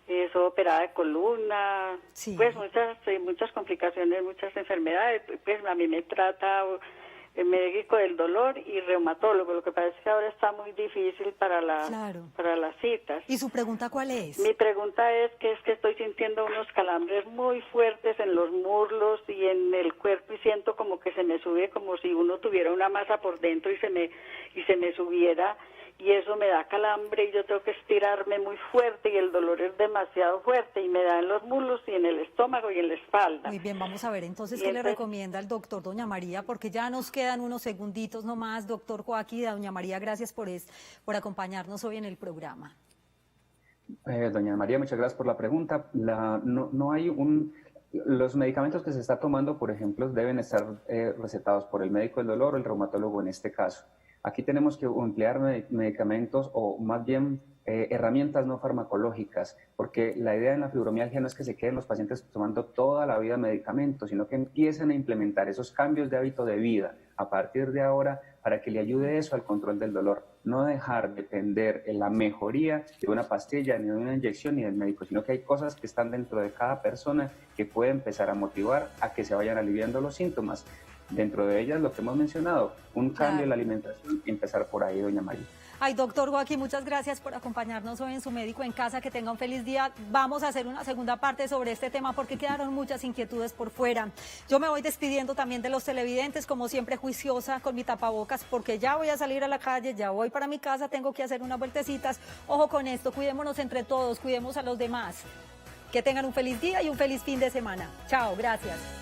soy operada de columna, pues muchas complicaciones, muchas enfermedades. Pues a mí me trata el médico del dolor y reumatólogo. Lo que pasa es que ahora está muy difícil para las citas. ¿Y su pregunta cuál es? Mi pregunta es que estoy sintiendo unos calambres muy fuertes en los muslos y en el cuerpo, y siento como que se me sube, como si uno tuviera una masa por dentro y se me subiera, y eso me da calambre y yo tengo que estirarme muy fuerte y el dolor es demasiado fuerte y me da en los muslos y en el estómago y en la espalda. Muy bien, vamos a ver entonces qué le recomienda el doctor doña María, porque ya nos quedan unos segunditos nomás. Doctor Joaquín, doña María, gracias por acompañarnos hoy en el programa. Doña María, muchas gracias por la pregunta. No hay los medicamentos que se está tomando, por ejemplo, deben estar recetados por el médico del dolor o el reumatólogo en este caso. Aquí tenemos que emplear medicamentos, o más bien herramientas no farmacológicas, porque la idea en la fibromialgia no es que se queden los pacientes tomando toda la vida medicamentos, sino que empiecen a implementar esos cambios de hábito de vida a partir de ahora para que le ayude eso al control del dolor. No dejar depender en la mejoría de una pastilla, ni de una inyección, ni del médico, sino que hay cosas que están dentro de cada persona que puede empezar a motivar a que se vayan aliviando los síntomas. Dentro de ellas, lo que hemos mencionado, un cambio en la alimentación, empezar por ahí, doña María. Ay, doctor Joaquín, muchas gracias por acompañarnos hoy en Su Médico en Casa. Que tenga un feliz día. Vamos a hacer una segunda parte sobre este tema porque quedaron muchas inquietudes por fuera. Yo me voy despidiendo también de los televidentes, como siempre juiciosa con mi tapabocas, porque ya voy a salir a la calle, ya voy para mi casa, tengo que hacer unas vueltecitas. Ojo con esto, cuidémonos entre todos, cuidemos a los demás. Que tengan un feliz día y un feliz fin de semana. Chao, gracias.